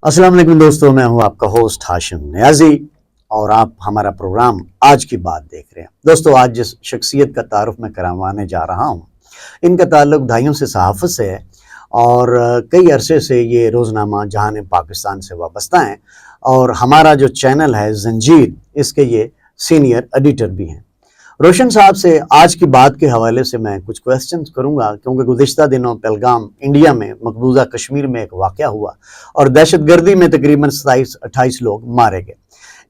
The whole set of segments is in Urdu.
السلام علیکم دوستوں، میں ہوں آپ کا ہوسٹ ہاشم نیازی اور آپ ہمارا پروگرام آج کی بات دیکھ رہے ہیں۔ دوستو، آج جس شخصیت کا تعارف میں کروانے جا رہا ہوں، ان کا تعلق دہائیوں سے صحافت سے ہے اور کئی عرصے سے یہ روزنامہ جہان پاکستان سے وابستہ ہیں اور ہمارا جو چینل ہے زنجیر، اس کے یہ سینئر ایڈیٹر بھی ہیں۔ روشن صاحب سے آج کی بات کے حوالے سے میں کچھ کویسچنز کروں گا، کیونکہ گزشتہ دنوں پہلگام انڈیا میں مقبوضہ کشمیر میں ایک واقعہ ہوا اور دہشت گردی میں تقریباً 27-28 لوگ مارے گئے۔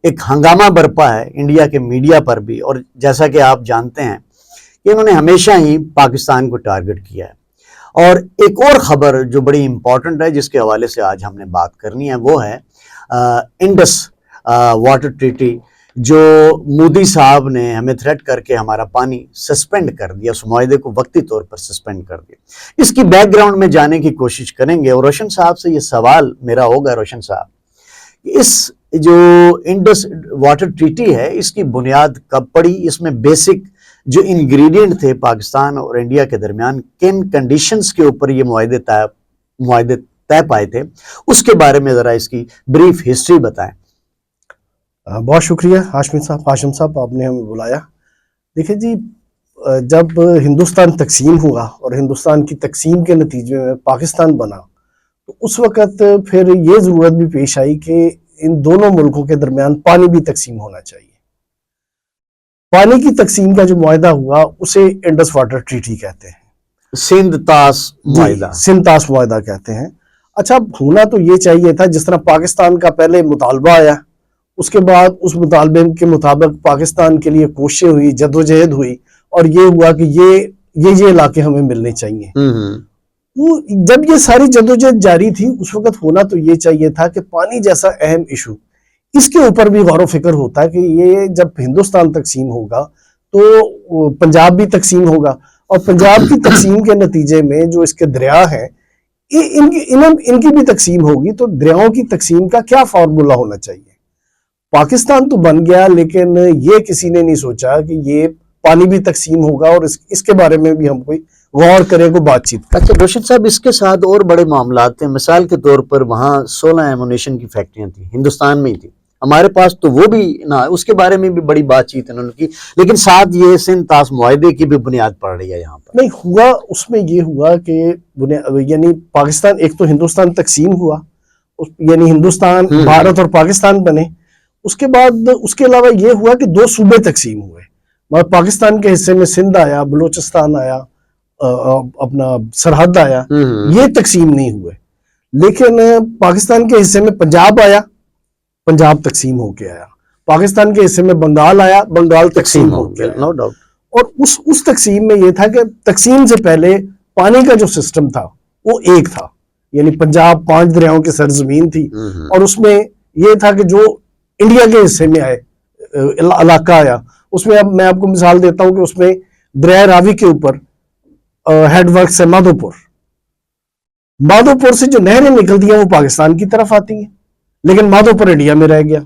ایک ہنگامہ برپا ہے انڈیا کے میڈیا پر بھی، اور جیسا کہ آپ جانتے ہیں کہ انہوں نے ہمیشہ ہی پاکستان کو ٹارگٹ کیا ہے۔ اور ایک اور خبر جو بڑی امپورٹنٹ ہے، جس کے حوالے سے آج ہم نے بات کرنی ہے، وہ ہے انڈس واٹر ٹریٹی، جو مودی صاحب نے ہمیں تھریٹ کر کے ہمارا پانی سسپینڈ کر دیا، اس معاہدے کو وقتی طور پر سسپینڈ کر دیا۔ اس کی بیک گراؤنڈ میں جانے کی کوشش کریں گے، اور روشن صاحب سے یہ سوال میرا ہوگا، روشن صاحب، اس جو انڈس واٹر ٹریٹی ہے، اس کی بنیاد کب پڑی؟ اس میں بیسک جو انگریڈینٹ تھے پاکستان اور انڈیا کے درمیان، کن کنڈیشنز کے اوپر یہ معاہدے طے پائے تھے، اس کے بارے میں ذرا اس کی بریف ہسٹری بتائیں۔ بہت شکریہ ہاشم صاحب، آپ نے ہمیں بلایا۔ دیکھیں جی، جب ہندوستان تقسیم ہوا اور ہندوستان کی تقسیم کے نتیجے میں پاکستان بنا، تو اس وقت پھر یہ ضرورت بھی پیش آئی کہ ان دونوں ملکوں کے درمیان پانی بھی تقسیم ہونا چاہیے۔ پانی کی تقسیم کا جو معاہدہ ہوا اسے انڈس واٹر ٹریٹی کہتے ہیں، سندھ طاس معاہدہ، سندھ طاس معاہدہ کہتے ہیں۔ اچھا، ہونا تو یہ چاہیے تھا جس طرح پاکستان کا پہلے مطالبہ آیا، اس کے بعد اس مطالبے کے مطابق پاکستان کے لیے کوششیں ہوئی، جدوجہد ہوئی، اور یہ ہوا کہ یہ علاقے ہمیں ملنے چاہیے۔ جب یہ ساری جدوجہد جاری تھی، اس وقت ہونا تو یہ چاہیے تھا کہ پانی جیسا اہم ایشو، اس کے اوپر بھی غور و فکر ہوتا ہے کہ یہ جب ہندوستان تقسیم ہوگا تو پنجاب بھی تقسیم ہوگا، اور پنجاب کی تقسیم کے نتیجے میں جو اس کے دریا ہیں ان کی بھی تقسیم ہوگی، تو دریاؤں کی تقسیم کا کیا فارمولا ہونا چاہیے؟ پاکستان تو بن گیا، لیکن یہ کسی نے نہیں سوچا کہ یہ پانی بھی تقسیم ہوگا، اور اس کے بارے میں بھی ہم کوئی غور کریں، کوئی بات چیت۔ اچھا روشن صاحب، اس کے ساتھ اور بڑے معاملات تھے۔ مثال کے طور پر وہاں 16 ایمونیشن کی فیکٹریاں تھیں، ہندوستان میں ہی تھی، ہمارے پاس تو وہ بھی نہ، اس کے بارے میں بھی بڑی بات چیت انہوں نے کی، لیکن ساتھ یہ سندھ طاس معاہدے کی بھی بنیاد پڑ رہی ہے یہاں پر۔ نہیں ہوا، اس میں یہ ہوا کہ یعنی پاکستان، ایک تو ہندوستان تقسیم ہوا، یعنی ہندوستان، بھارت اور پاکستان بنے۔ اس کے بعد اس کے علاوہ یہ ہوا کہ دو صوبے تقسیم ہوئے، مگر پاکستان کے حصے میں سندھ آیا، بلوچستان آیا، اپنا سرحد آیا، یہ تقسیم نہیں ہوئے۔ لیکن پاکستان کے حصے میں پنجاب آیا، پنجاب تقسیم ہو کے آیا، پاکستان کے حصے میں بنگال آیا، بنگال تقسیم ہو کے آیا۔ اور اس تقسیم میں یہ تھا کہ تقسیم سے پہلے پانی کا جو سسٹم تھا وہ ایک تھا، یعنی پنجاب 5 دریاؤں کی سرزمین تھی، اور اس میں یہ تھا کہ جو انڈیا کے حصے میں آئے علاقہ آیا، اس میں اب میں آپ کو مثال دیتا ہوں کہ اس میں دریائے راوی کے اوپر ہیڈ ورکس ہے مادھو پور سے جو نہریں نکلتی ہیں وہ پاکستان کی طرف آتی ہیں، لیکن مادھو پور انڈیا میں رہ گیا۔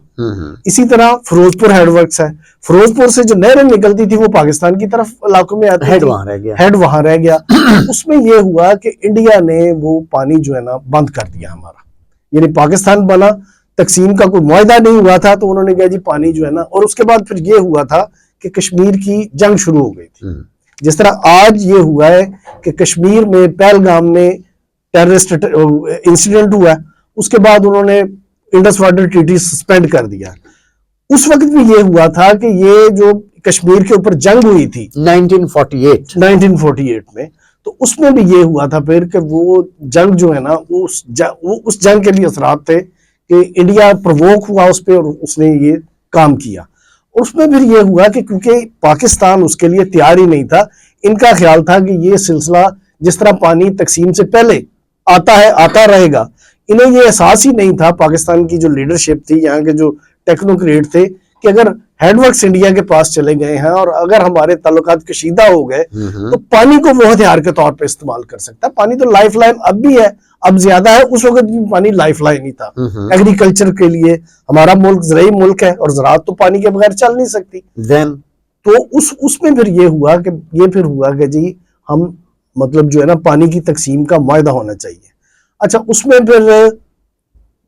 اسی طرح فیروز پور ہیڈ ورکس ہے، فیروز پور سے جو نہریں نکلتی تھی وہ پاکستان کی طرف علاقوں میں آتی، ہیڈ وہاں رہ گیا۔ اس میں یہ ہوا کہ انڈیا نے وہ پانی جو ہے نا بند کر دیا ہمارا، یعنی پاکستان بنا، تقسیم کا کوئی معاہدہ نہیں ہوا تھا، تو انہوں نے کہا جی پانی جو ہے نا، اور اس کے بعد پھر یہ ہوا تھا کہ کشمیر کی جنگ شروع ہو گئی تھی۔ جس طرح آج یہ ہوا ہے کہ کشمیر میں پہلگام میں ٹیررسٹ انسیڈنٹ ہوا ہے، اس کے بعد انہوں نے انڈس واٹر ٹریٹی سسپینڈ کر دیا۔ اس وقت بھی یہ ہوا تھا کہ یہ جو کشمیر کے اوپر جنگ ہوئی تھی 1948 میں، تو اس میں بھی یہ ہوا تھا پھر کہ وہ جنگ جو ہے نا، اس جنگ کے بھی اثرات تھے کہ انڈیا پرووک ہوا اس پہ، اور اس نے یہ کام کیا۔ اور اس میں پھر یہ ہوا کہ کیونکہ پاکستان اس کے لیے تیار ہی نہیں تھا، ان کا خیال تھا کہ یہ سلسلہ جس طرح پانی تقسیم سے پہلے آتا ہے آتا رہے گا، انہیں یہ احساس ہی نہیں تھا، پاکستان کی جو لیڈرشپ تھی، یہاں کے جو ٹیکنوکریٹ تھے، کہ اگر ہیڈ ورکس انڈیا کے پاس چلے گئے ہیں اور اگر ہمارے تعلقات کشیدہ ہو گئے تو پانی کو وہ ہتھیار کے طور پہ استعمال کر سکتا ہے۔ پانی تو لائف لائن اب بھی ہے، اب زیادہ ہے، اس وقت بھی پانی لائف لائن ہی تھا ایگریکلچر کے لیے۔ ہمارا ملک زرعی ملک ہے، اور زراعت تو پانی کے بغیر چل نہیں سکتی۔ تو اس میں پھر یہ ہوا کہ جی ہم مطلب جو ہے نا پانی کی تقسیم کا معاہدہ ہونا چاہیے۔ اچھا، اس میں پھر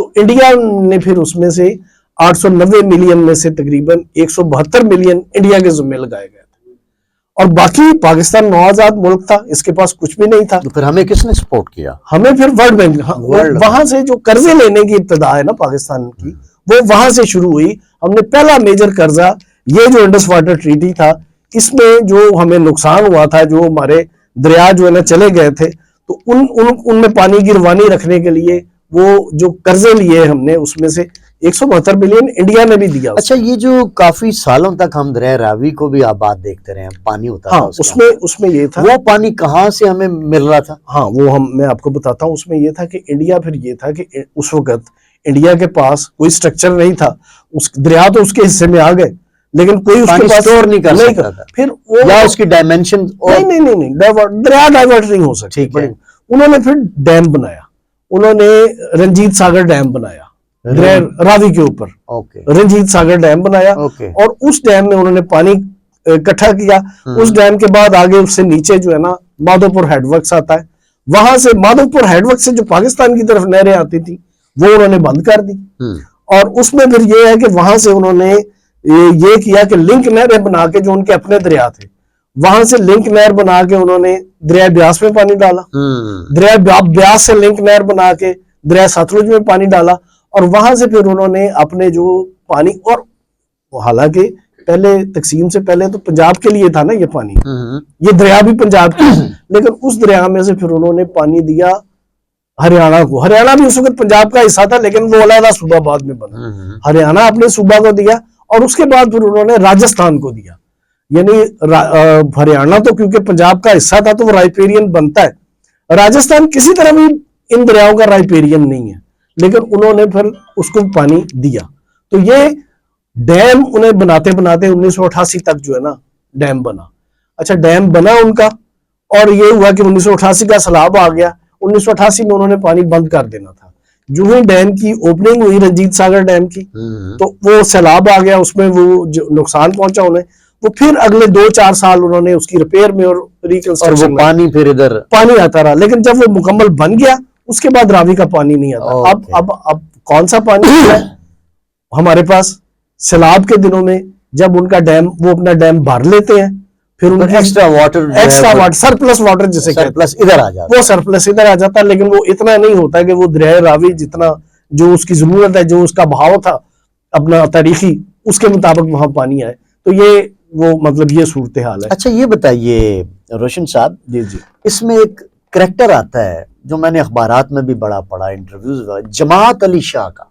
تو انڈیا نے پھر اس میں سے 890 ملین میں سے تقریباً 172 ملین انڈیا کے ذمے لگائے گئے تھے، اور باقی پاکستان نوآزاد ملک تھا، اس کے پاس کچھ بھی نہیں تھا. تو پھر ہمیں کس نے سپورٹ کیا؟ ہمیں پھر ورلڈ بینک، وہاں سے جو قرضے لینے کی ابتدا ہے نا پاکستان کی، وہ وہاں سے شروع ہوئی. ہم نے پہلا میجر قرضہ یہ جو انڈس واٹر ٹریٹی تھا، اس میں جو ہمیں نقصان ہوا تھا، جو ہمارے دریا جو ہے نا چلے گئے تھے، تو ان میں پانی کی روانی رکھنے کے لیے وہ جو قرضے لیے ہم نے، اس میں سے 172 ملین انڈیا نے بھی دیا. اچھا، یہ جو کافی سالوں تک ہم دریا راوی کو بھی آباد دیکھتے رہے ہیں، پانی ہوتا ہاں، تھا اس میں یہ تھا، وہ پانی کہاں سے ہمیں مل رہا تھا؟ ہاں وہ میں آپ کو بتاتا ہوں. اس میں یہ تھا کہ انڈیا، پھر یہ تھا کہ اس وقت انڈیا کے پاس کوئی سٹرکچر نہیں تھا. اس دریا تو اس کے حصے میں آ گئے، لیکن کوئی اس کے پاس اسٹور نہیں کر سکتا تھا. پھر وہ یا اس کی ڈائمنشن نہیں دریا ڈائیورٹ نہیں ہو سکتی. انہوں نے پھر ڈیم بنایا، انہوں نے رنجیت ساگر ڈیم بنایا راوی کے اوپر. رنجیت ساگر ڈیم بنایا، اور اس ڈیم میں انہوں نے پانی اکٹھا کیا. اس ڈیم کے بعد آگے اس سے نیچے جو ہے نا مادھو پور ہیڈ ورکس آتا ہے، وہاں سے مادھو پور ہیڈ ورکس سے جو پاکستان کی طرف نہریں آتی تھی وہ انہوں نے بند کر دی. اور اس میں پھر یہ ہے کہ وہاں سے انہوں نے یہ کیا کہ لنک نہریں بنا کے، جو ان کے اپنے دریا تھے وہاں سے لنک نہر بنا کے انہوں نے دریا بیاس میں پانی ڈالا. دریا بیاس سے لنک نہر بنا کے دریا ستلج میں پانی ڈالا، اور وہاں سے پھر انہوں نے اپنے جو پانی، اور حالانکہ پہلے تقسیم سے پہلے تو پنجاب کے لیے تھا نا یہ پانی، یہ دریا بھی پنجاب کی، لیکن اس دریا میں سے پھر انہوں نے پانی دیا ہریانہ کو. ہریانہ بھی اس وقت پنجاب کا حصہ تھا، لیکن وہ علیحدہ صوبہ بعد میں بنا. ہریانہ اپنے صوبہ کو دیا، اور اس کے بعد پھر انہوں نے راجستھان کو دیا. یعنی ہریانہ تو کیونکہ پنجاب کا حصہ تھا تو وہ رائپیرین بنتا ہے، راجستھان کسی طرح بھی ان دریاؤں کا رائپیرین نہیں ہے، لیکن انہوں نے پھر اس کو پانی دیا. تو یہ ڈیم انہیں بناتے بناتے 1988 تک جو ہے نا ڈیم بنا. اچھا، ڈیم بنا ان کا، اور یہ ہوا کہ 1988 کا سیلاب آ گیا. 1988 میں انہوں نے پانی بند کر دینا تھا. جو ہی ڈیم کی اوپننگ ہوئی رنجیت ساگر ڈیم کی، تو وہ سیلاب آ گیا، اس میں وہ جو نقصان پہنچا انہیں. وہ پھر اگلے 2-4 سال انہوں نے اس کی ریپیئر میں اور ریکنسٹرکشن میں پانی پھر ادھر پانی آتا رہا. لیکن جب وہ مکمل بن گیا اس کے بعد راوی کا پانی نہیں آتا. اب کون سا پانی ہے ہمارے پاس؟ سیلاب کے دنوں میں جب ان کا ڈیم، وہ اپنا ڈیم بھر لیتے ہیں، پھر ان ایکسٹرا واٹر سرپلس واٹر جسے سرپلس ادھر آ جاتا، وہ سرپلس ادھر آ جاتا. لیکن وہ اتنا نہیں ہوتا کہ وہ دریائے راوی جتنا جو اس کی ضرورت ہے، جو اس کا بہاؤ تھا اپنا تاریخی، اس کے مطابق وہاں پانی آئے. تو یہ وہ مطلب یہ صورتحال ہے. اچھا، یہ بتائیے روشن صاحب، جی اس میں ایک کریکٹر آتا ہے جو میں نے اخبارات میں بھی بڑا پڑھا، انٹرویوز ہوا، جماعت علی شاہ کا.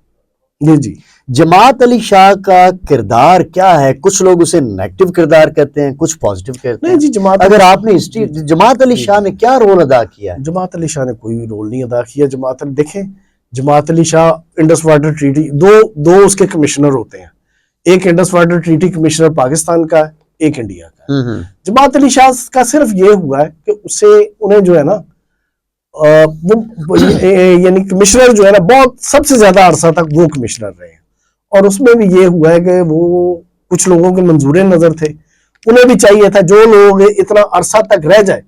جی جماعت علی شاہ کا کردار کیا ہے؟ کچھ لوگ اسے نیگیٹو کردار کہتے ہیں، کچھ پازیٹو کہتے ہیں. جی جماعت، اگر آپ نے جماعت علی شاہ نے کیا رول ادا کیا ہے؟ جماعت علی شاہ نے کوئی رول نہیں ادا کیا. دیکھیں، جماعت Ali Shah Indus water treaty, دو اس کے کمشنر ہوتے ہیں. ایک Indus water treaty commissioner Pakistan کا ہے، ایک انڈیا کا ہے. جماعت علی شاہ کا صرف یہ ہوا ہے کہ اسے انہیں جو ہے نا یعنی کمشنر جو ہے نا بہت سب سے زیادہ عرصہ تک وہ کمشنر رہے ہیں. اور اس میں بھی یہ ہوا ہے کہ وہ کچھ لوگوں کے منظور نظر تھے، انہیں بھی چاہیے تھا جو لوگ اتنا عرصہ تک رہ جائے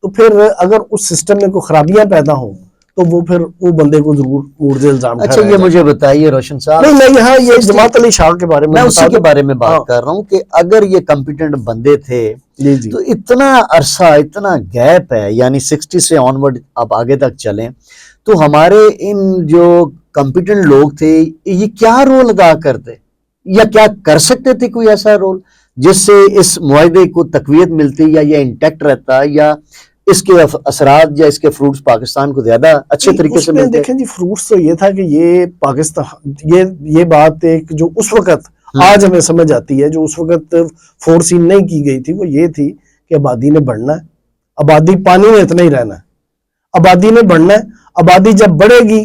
تو پھر اگر اس سسٹم میں کوئی خرابیاں پیدا ہوں تو وہ پھر وہ بندے کو ضرور مورد الزام. اچھا، یہ مجھے بتائیے روشن صاحب، نہیں میں یہاں یہ جماعت علی شاہ کے بارے میں اسی کے بارے میں بات کر رہا ہوں کہ اگر یہ کمپیٹنٹ بندے تھے تو اتنا عرصہ، اتنا گیپ ہے، یعنی 60 سے آنورڈ اب آگے تک چلیں تو ہمارے ان جو کمپیٹنٹ لوگ تھے یہ کیا رول ادا کرتے یا کیا کر سکتے تھے؟ کوئی ایسا رول جس سے اس معاہدے کو تقویت ملتی یا یہ انٹیکٹ رہتا یا اس کے اثرات یا اس کے فروٹس پاکستان کو زیادہ اچھے طریقے سے ملتے؟ دیکھیں جی، فروٹس تو یہ تھا کہ یہ پاکستان، یہ بات ایک جو اس وقت آج ہمیں سمجھ آتی ہے، جو اس وقت فورسین نہیں کی گئی تھی، وہ یہ تھی کہ آبادی نے بڑھنا ہے، آبادی پانی میں اتنا ہی رہنا ہے، آبادی نے بڑھنا ہے. آبادی جب بڑھے گی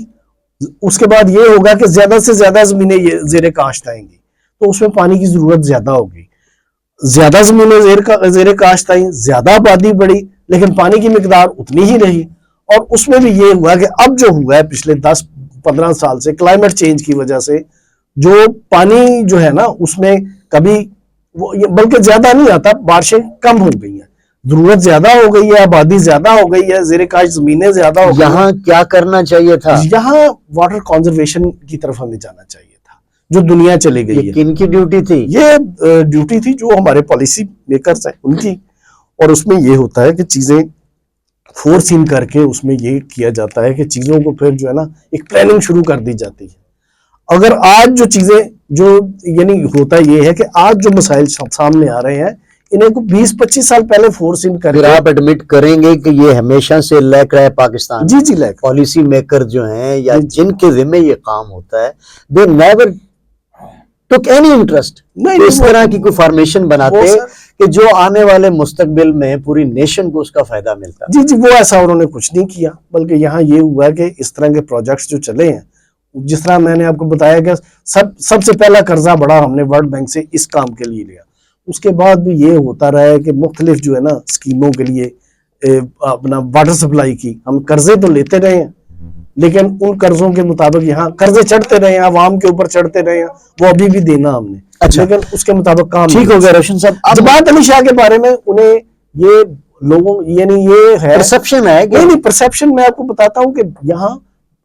اس کے بعد یہ ہوگا کہ زیادہ سے زیادہ زمینیں زیر کاشت آئیں گی، تو اس میں پانی کی ضرورت زیادہ ہوگی. زیادہ زمینیں زیر کاشت آئیں، زیادہ آبادی بڑھی، لیکن پانی کی مقدار اتنی ہی رہی. اور اس میں بھی یہ ہوا کہ اب جو ہوا ہے پچھلے 10-15 سال سے کلائمیٹ چینج کی وجہ سے جو پانی جو ہے نا اس میں کبھی بلکہ زیادہ نہیں آتا، بارشیں کم ہو گئی ہیں. ضرورت زیادہ ہو گئی ہے, آبادی زیادہ ہو گئی ہے, زیر کاشت زمینیں زیادہ ہو گئی. یہاں کیا کرنا چاہیے تھا؟ یہاں واٹر کنزرویشن کی طرف ہمیں جانا چاہیے تھا, جو دنیا چلی گئی ہے. کن کی ڈیوٹی تھی؟ یہ ڈیوٹی تھی جو ہمارے پالیسی میکرز ہیں ان کی, اور اس میں یہ ہوتا ہے کہ چیزیں فور سین کر کے اس میں یہ کیا جاتا ہے کہ چیزوں کو پھر جو ہے نا ایک پلاننگ شروع کر دی جاتی ہے. اگر آج جو چیزیں جو یعنی ہوتا یہ ہے کہ آج جو مسائل سامنے آ رہے ہیں انہیں کو 20-25 سال پہلے فور سین کر پھر آپ ایڈمٹ کریں گے کہ یہ ہمیشہ سے لیک رہا ہے پاکستان؟ جی جی لیک پالیسی میکر جو ہیں یا جن کے ذمہ یہ کام ہوتا ہے they never took any interest اس طرح کی کوئی فارمیشن بناتے کہ جو آنے والے مستقبل میں پوری نیشن کو اس کا فائدہ ملتا. جی جی وہ ایسا انہوں نے کچھ نہیں کیا, بلکہ یہاں یہ ہوا کہ اس طرح کے پروجیکٹس جو چلے ہیں, جس طرح میں نے آپ کو بتایا کہ سب سے پہلا قرضہ بڑا ہم نے ورلڈ بینک سے اس کام کے لیے لیا. اس کے بعد بھی یہ ہوتا رہا ہے کہ مختلف جو ہے نا اسکیموں کے لیے اپنا واٹر سپلائی کی ہم قرضے تو لیتے رہے ہیں, لیکن ان قرضوں کے مطابق یہاں قرضے چڑھتے رہے ہیں, عوام کے اوپر چڑھتے رہے ہیں, وہ ابھی بھی دینا ہم نے. لیکن اس کے مطابق کام ٹھیک ہو گیا. روشن صاحب جماعت علی شاہ کے بارے میں انہیں یہ لوگوں یعنی یہ ہے پرسپشن ہے کہ نہیں پرسپشن میں آپ کو بتاتا ہوں کہ یہاں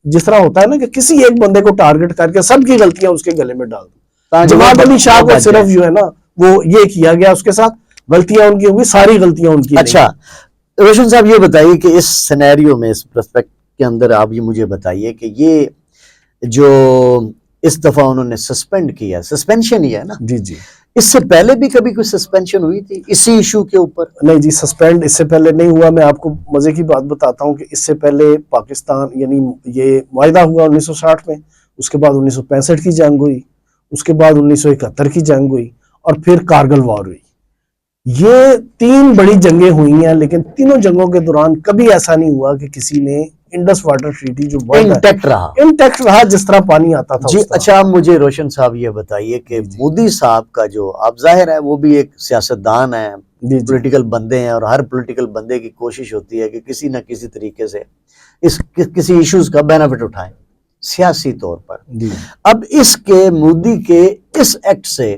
جس طرح ہوتا ہے نا کہ کسی ایک بندے کو ٹارگٹ کر کے سب کی غلطیاں اس کے گلے میں ڈال دو. جماعت علی شاہ کو صرف جو ہے نا وہ یہ کیا گیا, اس کے ساتھ غلطیاں ان کی ہوئی, ساری غلطیاں ان کی. اچھا روشن صاحب یہ بتائیے کہ اس سینیریو میں اس پرسپیکٹ کے اندر آپ یہ مجھے بتائیے کہ یہ جو اس دفعہ انہوں نے سسپینڈ کیا, سسپینشن ہی ہے نا؟ جی جی. اس سے پہلے بھی کبھی کوئی سسپینشن ہوئی تھی اسی ایشو کے اوپر؟ نہیں جی, سسپینڈ اس سے پہلے نہیں ہوا. میں آپ کو مزے کی بات بتاتا ہوں کہ اس سے پہلے پاکستان یعنی یہ معاہدہ ہوا 1960 میں, اس کے بعد 1965 کی جنگ ہوئی, اس کے بعد 1971 کی جنگ ہوئی, اور پھر کارگل وار ہوئی. یہ 3 بڑی جنگیں ہوئی ہیں, لیکن تینوں جنگوں کے دوران کبھی ایسا نہیں ہوا کہ کسی نے انڈس واٹر ٹریٹی جو انٹیکٹ رہا جس طرح پانی آتا تھا. جی اچھا, آپ مجھے روشن صاحب یہ بتائیے کہ مودی صاحب کا جو اب ظاہر ہے وہ بھی ایک سیاستدان ہے, پولیٹیکل بندے ہیں, اور ہر پولیٹیکل بندے کی کوشش ہوتی ہے کہ کسی نہ کسی طریقے سے کسی ایشوز کا بینیفٹ اٹھائیں سیاسی طور پر. اب اس کے مودی کے اس ایکٹ سے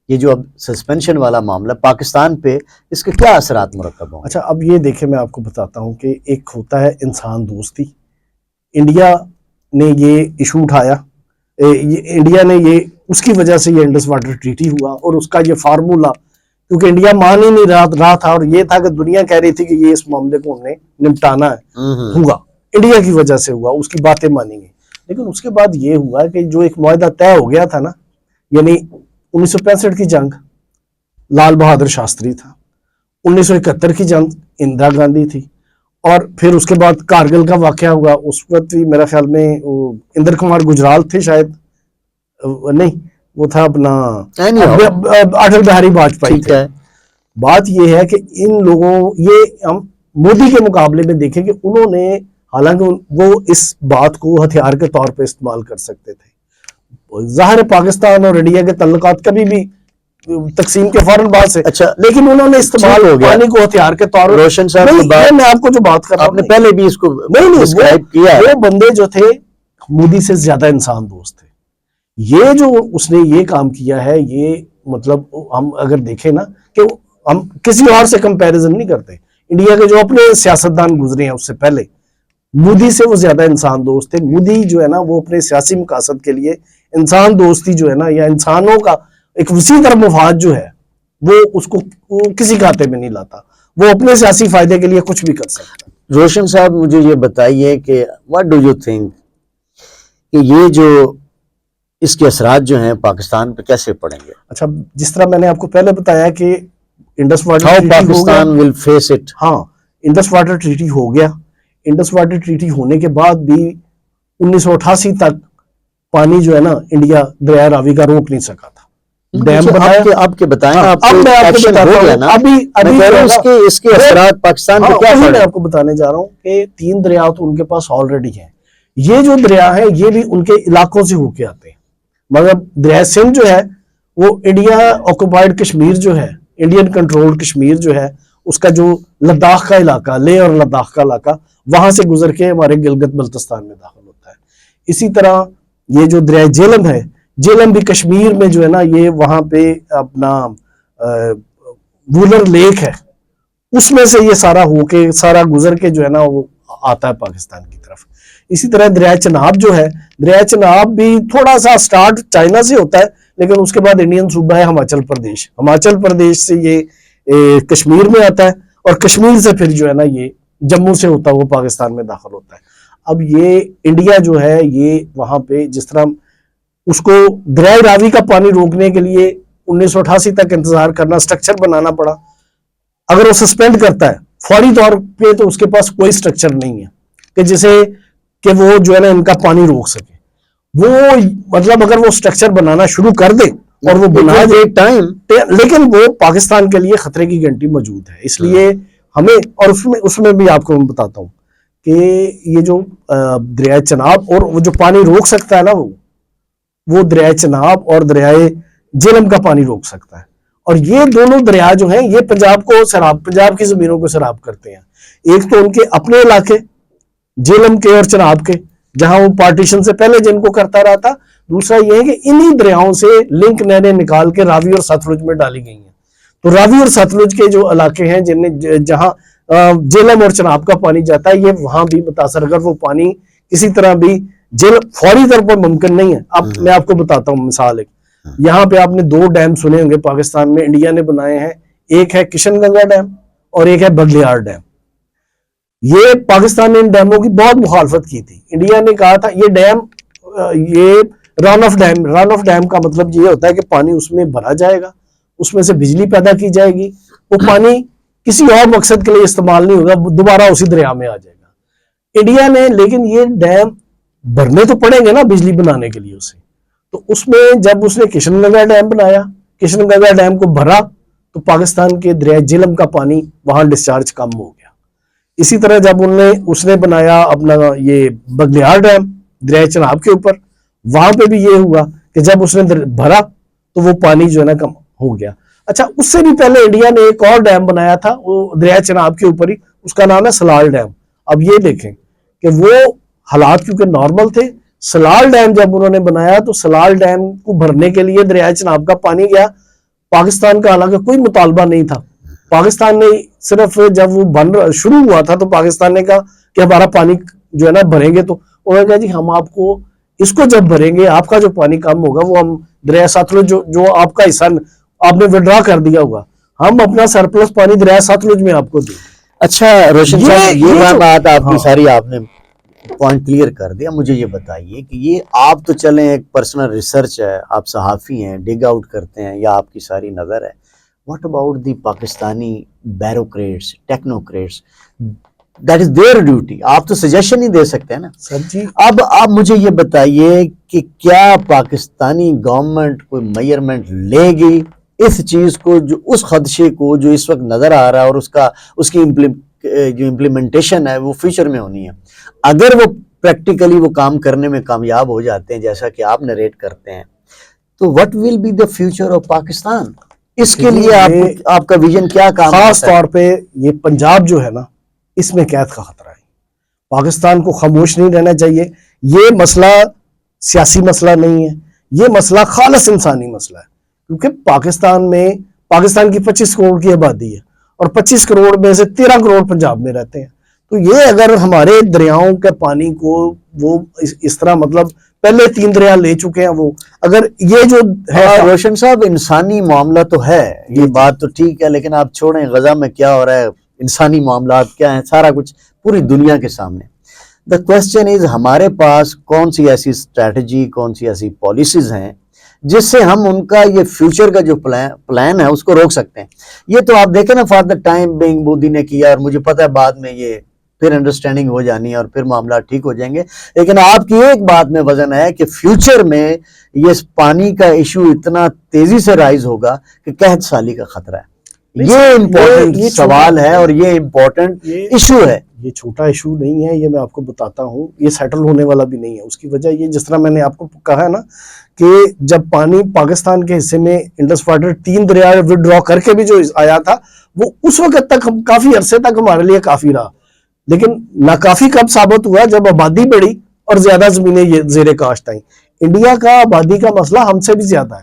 یہ جو اب سسپینشن والا معاملہ پاکستان پہ, اس کے کیا اثرات مرکب ہوں؟ اچھا اب یہ دیکھیں, میں آپ کو بتاتا ہوں کہ ایک ہوتا ہے انسان دوستی. انڈیا نے یہ ایشو اٹھایا, انڈیا نے یہ اس کی وجہ سے یہ انڈس واٹر ٹریٹی ہوا, اور اس کا یہ فارمولا کیونکہ انڈیا مان ہی نہیں رہا تھا, اور یہ تھا کہ دنیا کہہ رہی تھی کہ یہ اس معاملے کو ہم نے نمٹانا ہے, ہوا انڈیا کی وجہ سے ہوا, اس کی باتیں مانیں گے. لیکن اس کے بعد یہ ہوا کہ جو ایک معاہدہ طے ہو گیا تھا نا, یعنی 1965 کی جنگ لال بہادر شاستری تھا, 1971 کی جنگ اندرا گاندھی تھی, اور پھر اس کے بعد کارگل کا واقعہ ہوا. اس وقت بھی میرا خیال میں اندر کمار گجرال تھے شاید, نہیں وہ تھا اپنا اٹل بہاری واجپئی تھے. بات یہ ہے کہ ان لوگوں یہ ہم مودی کے مقابلے میں دیکھیں کہ انہوں نے حالانکہ وہ اس بات کو ہتھیار کے طور پہ استعمال کر سکتے تھے. ظاہر پاکستان اور انڈیا کے تعلقات کبھی بھی تقسیم کے فوراً بعد سے, لیکن انہوں نے استعمال پانی کو ہتھیار کے طور پر. روشن صاحب میں آپ کو جو بات کر رہا ہوں, آپ نے پہلے بھی اس کو ڈسکرائب کیا, وہ بندے جو تھے مودی سے زیادہ انسان دوست تھے. یہ جو اس نے یہ کام کیا ہے, یہ مطلب ہم اگر دیکھیں نا کہ ہم کسی اور سے کمپیریزن نہیں کرتے, انڈیا کے جو اپنے سیاستدان گزرے ہیں اس سے پہلے مودی سے وہ زیادہ انسان دوست تھے. مودی جو ہے نا وہ اپنے سیاسی مقاصد کے لیے انسان دوستی جو ہے نا, یا انسانوں کا ایک وسیع تر مفاد جو ہے, وہ اس کو کسی کھاتے میں نہیں لاتا, وہ اپنے سیاسی فائدے کے لیے کچھ بھی کر سکتا. روشن صاحب مجھے یہ بتائیے کہ what do you think کہ یہ جو اس کے اثرات جو ہیں پاکستان پہ کیسے پڑیں گے؟ اچھا جس طرح میں نے آپ کو پہلے بتایا کہ Indus water How Pakistan will face it. ہاں انڈس واٹر ٹریٹی ہو گیا. انڈس واٹر ٹریٹی ہونے کے بعد بھی 1988 تک پانی جو ہے نا انڈیا دریائے راوی کا روک نہیں سکا تھا. ڈیم بنایا, آپ کے بتائیں, اس کے اثرات پاکستان پہ کیا میں آپ کو بتانے جا رہا ہوں کہ 3 دریا تو ان کے پاس آلریڈی ہیں. یہ جو دریا ہیں یہ بھی ان کے علاقوں سے ہو کے آتے ہیں, مگر دریائے سندھ جو ہے وہ انڈیا آکوپائڈ کشمیر جو ہے, انڈین کنٹرول کشمیر جو ہے, اس کا جو لداخ کا علاقہ, لے اور لداخ کا علاقہ, وہاں سے گزر کے ہمارے گلگت بلتستان میں داخل ہوتا ہے. اسی طرح یہ جو دریائے جیلم ہے, جیلم بھی کشمیر میں جو ہے نا, یہ وہاں پہ اپنا وولر لیک ہے, اس میں سے یہ سارا ہو کے سارا گزر کے جو ہے نا وہ آتا ہے پاکستان کی طرف. اسی طرح دریائے چناب جو ہے, دریائے چناب بھی تھوڑا سا سٹارٹ چائنا سے ہوتا ہے, لیکن اس کے بعد انڈین صوبہ ہے ہماچل پردیش, ہماچل پردیش سے یہ کشمیر میں آتا ہے, اور کشمیر سے پھر جو ہے نا یہ جموں سے ہوتا ہے وہ پاکستان میں داخل ہوتا ہے. اب یہ انڈیا جو ہے یہ وہاں پہ جس طرح اس کو دریائے راوی کا پانی روکنے کے لیے 1988 تک انتظار کرنا, سٹرکچر بنانا پڑا. اگر وہ سسپینڈ کرتا ہے فوری طور پہ تو اس کے پاس کوئی سٹرکچر نہیں ہے کہ جسے کہ وہ جو ہے نا ان کا پانی روک سکے. وہ مطلب اگر وہ سٹرکچر بنانا شروع کر دے اور وہ بنا دے ٹائم, لیکن وہ پاکستان کے لیے خطرے کی گھنٹی موجود ہے. اس لیے ہمیں, اور اس میں بھی آپ کو میں بتاتا ہوں کہ یہ جو دریائے چناب اور وہ جو پانی روک سکتا ہے نا وہ دریائے چناب اور دریائے جہلم کا پانی روک سکتا ہے. اور یہ دونوں دریا جو ہیں یہ پنجاب کو سیراب, پنجاب کی زمینوں کو سیراب کرتے ہیں. ایک تو ان کے اپنے علاقے جہلم کے اور چناب کے جہاں وہ پارٹیشن سے پہلے جن کو کرتا رہا تھا, دوسرا یہ ہے کہ انہی دریاؤں سے لنک نہریں نکال کے راوی اور ستلج میں ڈالی گئی ہیں. تو راوی اور ستلج کے جو علاقے ہیں جہاں جہلم اور چناب کا پانی جاتا ہے, یہ وہاں بھی متاثر, اگر وہ پانی کسی طرح بھی فوری طور پر ممکن نہیں ہے. اب میں آپ کو بتاتا ہوں مثال, ایک یہاں پہ آپ نے 2 ڈیم سنے ہوں گے پاکستان میں انڈیا نے بنائے ہیں, ایک ہے کشن گنگا ڈیم اور ایک ہے بگلیار ڈیم. یہ پاکستان نے ان ڈیموں کی بہت مخالفت کی تھی. انڈیا نے کہا تھا یہ ڈیم, یہ رن آف ڈیم کا مطلب یہ ہوتا ہے کہ پانی اس میں بھرا جائے گا, اس میں سے بجلی پیدا کی جائے گی, وہ پانی کسی اور مقصد کے لیے استعمال نہیں ہوگا, دوبارہ اسی دریا میں آ جائے گا. انڈیا نے لیکن یہ ڈیم بھرنے تو پڑیں گے نا بجلی بنانے کے لیے اسے, تو اس میں جب اس نے کشن گنگا ڈیم بنایا, کشن گنگا ڈیم کو بھرا تو پاکستان کے دریائے جہلم کا پانی وہاں ڈسچارج کم ہو گیا. اسی طرح جب اس نے بنایا اپنا یہ بگلیار ڈیم دریائے چناب کے اوپر, وہاں پہ بھی یہ ہوا کہ جب اس نے بھرا تو وہ پانی جو ہے نا کم ہو گیا. اچھا, اس سے بھی پہلے انڈیا نے ایک اور ڈیم بنایا تھا وہ دریائے چناب کے اوپر ہی, اس کا نام ہے سلال ڈیم. اب یہ دیکھیں کہ وہ حالات کیونکہ نارمل تھے, سلال ڈیم جب انہوں نے بنایا تو سلال ڈیم کو بھرنے کے لیے دریائے چناب کا پانی گیا. پاکستان کا حالانکہ کوئی مطالبہ نہیں تھا, پاکستان نے صرف جب وہ شروع ہوا تھا تو پاکستان نے کہا کہ ہمارا پانی جو ہے نا بھریں گے, تو انہوں نے کہا جی ہم آپ کو اس کو جب بھریں گے آپ کا جو پانی کم ہوگا وہ ہم دریائے ستلج جو آپ کا حصہ آپ نے وڈرا کر دیا ہوگا, ہم اپنا سرپلس پانی دریائے ستلج میں آپ کو دیں. اچھا روشن صاحب, یہ بات آپ کی ساری آپ نے پوائنٹ کلیئر کر دیا. مجھے یہ بتائیے کہ یہ آپ تو چلیں ایک پرسنل ریسرچ ہے, آپ صحافی ہیں, ڈگ آؤٹ کرتے ہیں, یا آپ کی ساری نظر ہے. What about the Pakistani bureaucrats, technocrats, that is there duty. آپ تو سجیشن ہی دے سکتے ہیں نا سر جی. اب آپ مجھے یہ بتائیے کہ کیا پاکستانی گورنمنٹ کوئی میئرمنٹ لے گی اس چیز کو, جو اس خدشے کو جو اس وقت نظر آ رہا ہے, اور اس کی جو امپلیمنٹیشن ہے وہ فیوچر میں ہونی ہے. اگر وہ پریکٹیکلی وہ کام کرنے میں کامیاب ہو جاتے ہیں جیسا کہ آپ نریٹ کرتے ہیں, تو what will be the future of Pakistan? اس کے لیے آپ کا ویژن کیا کام ہے؟ خاص طور پہ یہ پنجاب جو ہے نا, اس میں قید کا خطرہ ہے. پاکستان کو خاموش نہیں رہنا چاہیے. یہ مسئلہ سیاسی مسئلہ نہیں ہے, یہ مسئلہ خالص انسانی مسئلہ ہے. کیونکہ پاکستان کی 25 کروڑ کی آبادی ہے, اور 25 کروڑ میں سے 13 کروڑ پنجاب میں رہتے ہیں. تو یہ اگر ہمارے دریاؤں کے پانی کو وہ اس طرح مطلب پہلے 3 دریا لے چکے ہیں, وہ اگر یہ جو ہے روشن صاحب انسانی معاملہ تو ہے, یہ بات تو ٹھیک ہے, لیکن آپ چھوڑیں غزہ میں کیا ہو رہا ہے, انسانی معاملات کیا ہیں, سارا کچھ پوری دنیا کے سامنے. دا کوسچن از ہمارے پاس کون سی ایسی اسٹریٹجی, کون سی ایسی پالیسیز ہیں جس سے ہم ان کا یہ فیوچر کا جو پلان ہے اس کو روک سکتے ہیں. یہ تو آپ دیکھیں نا, for the time being Modi نے کیا, اور مجھے پتہ ہے بعد میں یہ پھر انڈرسٹینڈنگ ہو جانی ہے اور پھر معاملات ٹھیک ہو جائیں گے. لیکن آپ کی ایک بات میں وزن ہے کہ فیوچر میں یہ پانی کا ایشو اتنا تیزی سے رائز ہوگا کہ قحط سالی کا خطرہ ہے. یہ امپورٹنٹ سوال ہے اور یہ امپورٹنٹ ایشو ہے. یہ چھوٹا ایشو نہیں ہے, یہ میں آپ کو بتاتا ہوں, یہ سیٹل ہونے والا بھی نہیں ہے. اس کی وجہ یہ جس طرح میں نے آپ کو کہا ہے نا کہ جب پانی پاکستان کے حصے میں انڈس واٹر 3 دریا وڈرا کر کے بھی جو آیا تھا, وہ اس وقت تک کافی عرصے تک ہمارے لیے کافی رہا. لیکن ناکافی کب ثابت ہوا؟ جب آبادی بڑھی اور زیادہ زمینیں زیر کاشت آئیں. انڈیا کا آبادی کا مسئلہ ہم سے بھی زیادہ ہے.